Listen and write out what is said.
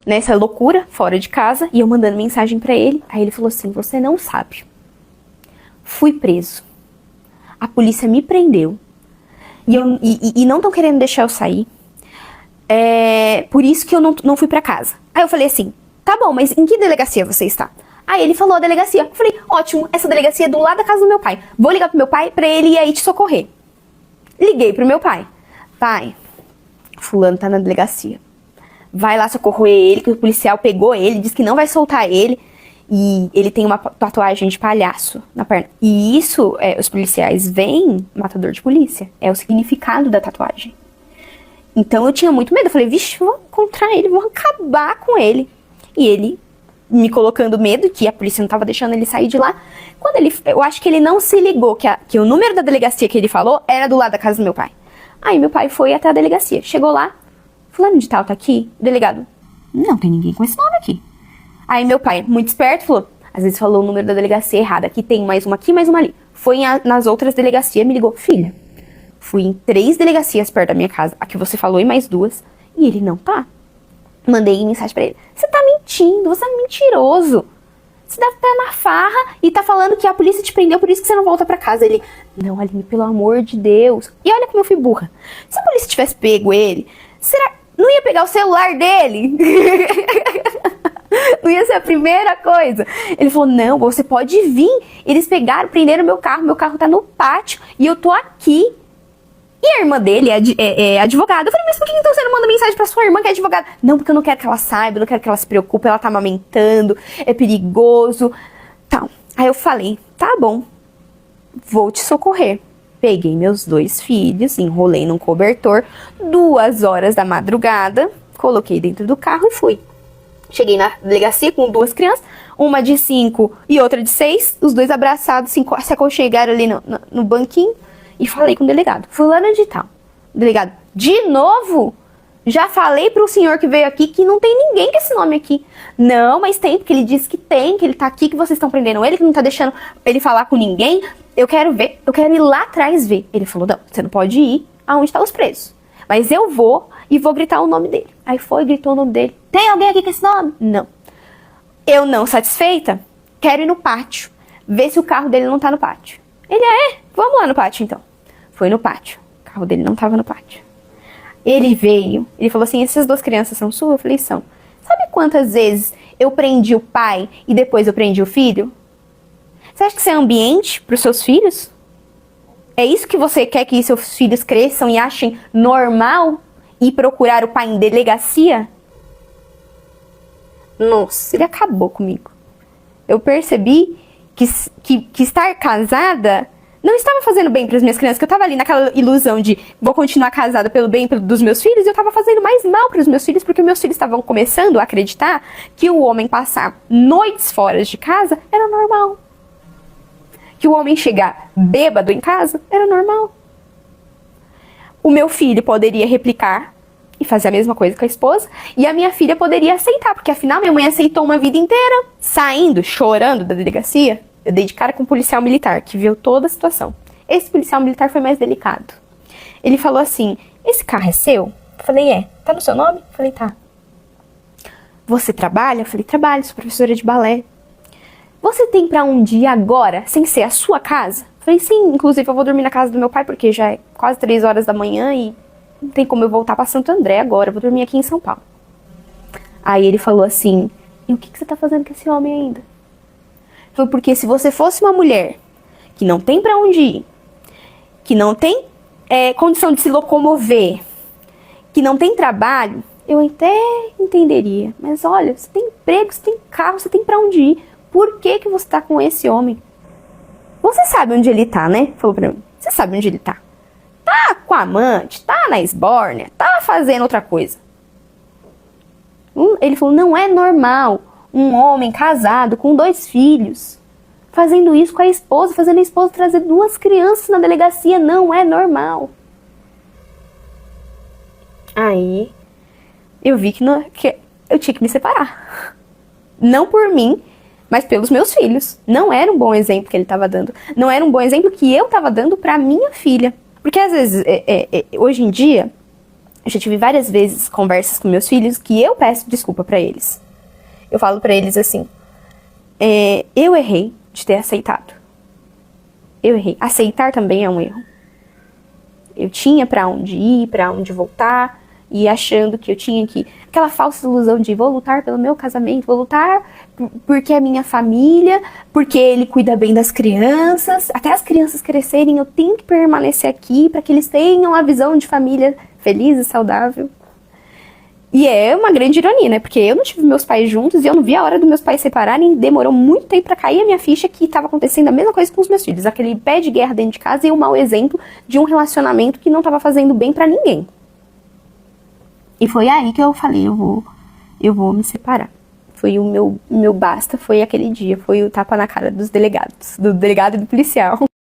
nessa loucura, fora de casa, e eu mandando mensagem pra ele. Aí ele falou assim, você não sabe. Fui preso. A polícia me prendeu. E não estão querendo deixar eu sair. Por isso que eu não fui pra casa. Aí eu falei assim, tá bom, mas em que delegacia você está? Aí ele falou a delegacia. Eu falei, ótimo, essa delegacia é do lado da casa do meu pai. Vou ligar pro meu pai pra ele ir aí te socorrer. Liguei pro meu pai. Pai, fulano tá na delegacia. Vai lá socorrer ele, que o policial pegou ele, disse que não vai soltar ele. E ele tem uma tatuagem de palhaço na perna. E isso, os policiais veem matador de polícia. É o significado da tatuagem. Então eu tinha muito medo. Eu falei, vixe, vou encontrar ele, vou acabar com ele. E ele me colocando medo, que a polícia não tava deixando ele sair de lá. Eu acho que ele não se ligou que o número da delegacia que ele falou era do lado da casa do meu pai. Aí meu pai foi até a delegacia. Chegou lá, fulano de tal tá aqui? O delegado, não tem ninguém com esse nome aqui. Aí meu pai, muito esperto, falou, às vezes falou o número da delegacia errado. Aqui tem mais uma aqui, mais uma ali. Foi nas outras delegacias, me ligou, filha, fui em 3 delegacias perto da minha casa, a que você falou e mais 2, e ele não tá. Mandei mensagem pra ele, você tá mentindo, você é mentiroso. Você deve estar na farra e tá falando que a polícia te prendeu, por isso que você não volta pra casa. Ele, não, Aline, pelo amor de Deus. E olha como eu fui burra. Se a polícia tivesse pego ele, não ia pegar o celular dele? Não ia ser a primeira coisa. Ele falou, não, você pode vir. Eles prenderam meu carro tá no pátio e eu tô aqui. E a irmã dele é advogada. Eu falei, mas por que então você não manda mensagem pra sua irmã que é advogada? Não, porque eu não quero que ela saiba, eu não quero que ela se preocupe, ela tá amamentando, é perigoso. Tal. Aí eu falei, tá bom, vou te socorrer. Peguei meus 2 filhos, enrolei num cobertor, 2 horas da madrugada, coloquei dentro do carro e fui. Cheguei na delegacia com 2 crianças, uma de 5 e outra de 6, os 2 abraçados, se aconchegaram ali no banquinho e falei com o delegado, fulano de tal. Delegado, de novo? Já falei pro senhor que veio aqui que não tem ninguém com esse nome aqui. Não, mas tem, porque ele disse que tem, que ele tá aqui, que vocês estão prendendo ele, que não tá deixando ele falar com ninguém. Eu quero ver, eu quero ir lá atrás ver. Ele falou, não, você não pode ir aonde tá os presos. Mas eu vou e vou gritar o nome dele. Aí foi, gritou o nome dele. Tem alguém aqui com esse nome? Não. Eu não satisfeita, quero ir no pátio, ver se o carro dele não tá no pátio. Ele, vamos lá no pátio então. Foi no pátio, o carro dele não tava no pátio. Ele veio, ele falou assim, essas 2 crianças são suas? Eu falei, são. Sabe quantas vezes eu prendi o pai e depois eu prendi o filho? Você acha que isso é ambiente para os seus filhos? É isso que você quer que seus filhos cresçam e achem normal ir procurar o pai em delegacia? Nossa, ele acabou comigo. Eu percebi que estar casada não estava fazendo bem para as minhas crianças, que eu estava ali naquela ilusão de vou continuar casada pelo bem dos meus filhos, e eu estava fazendo mais mal para os meus filhos, porque meus filhos estavam começando a acreditar que o homem passar noites fora de casa era normal. Que o homem chegar bêbado em casa era normal. O meu filho poderia replicar e fazer a mesma coisa com a esposa, e a minha filha poderia aceitar, porque afinal minha mãe aceitou uma vida inteira, saindo, chorando da delegacia. Eu dei de cara com um policial militar, que viu toda a situação. Esse policial militar foi mais delicado. Ele falou assim, esse carro é seu? Eu falei, tá no seu nome? Eu falei, tá. Você trabalha? Eu falei, trabalho, sou professora de balé. Você tem pra um dia agora, sem ser a sua casa? Eu falei, sim, inclusive eu vou dormir na casa do meu pai, porque já é quase 3 horas da manhã e não tem como eu voltar pra Santo André agora, eu vou dormir aqui em São Paulo. Aí ele falou assim, e o que você tá fazendo com esse homem ainda? Foi porque se você fosse uma mulher que não tem pra onde ir, que não tem condição de se locomover, que não tem trabalho, eu até entenderia. Mas olha, você tem emprego, você tem carro, você tem pra onde ir. Por que você tá com esse homem? Você sabe onde ele tá, né? Falou pra mim. Você sabe onde ele tá. Tá com a amante, tá na esbórnia, tá fazendo outra coisa. Ele falou, não é normal um homem casado com 2 filhos fazendo isso com a esposa, fazendo a esposa trazer 2 crianças na delegacia, não é normal. Aí eu vi que eu tinha que me separar. Não por mim, mas pelos meus filhos. Não era um bom exemplo que ele estava dando. Não era um bom exemplo que eu estava dando para minha filha. Porque às vezes, hoje em dia, Eu já tive várias vezes conversas com meus filhos que eu peço desculpa pra eles. Eu falo pra eles assim, eu errei de ter aceitado. Eu errei. Aceitar também é um erro. Eu tinha pra onde ir, pra onde voltar, e achando que eu tinha que... Aquela falsa ilusão de vou lutar pelo meu casamento, vou lutar porque é minha família, porque ele cuida bem das crianças, até as crianças crescerem eu tenho que permanecer aqui pra que eles tenham a visão de família feliz e saudável. E é uma grande ironia, né? Porque eu não tive meus pais juntos e eu não vi a hora dos meus pais separarem. Demorou muito tempo pra cair a minha ficha que tava acontecendo a mesma coisa com os meus filhos. Aquele pé de guerra dentro de casa e um mau exemplo de um relacionamento que não tava fazendo bem pra ninguém. E foi aí que eu falei, eu vou me separar. Foi o meu basta, foi aquele dia. Foi o tapa na cara dos delegados, do delegado e do policial.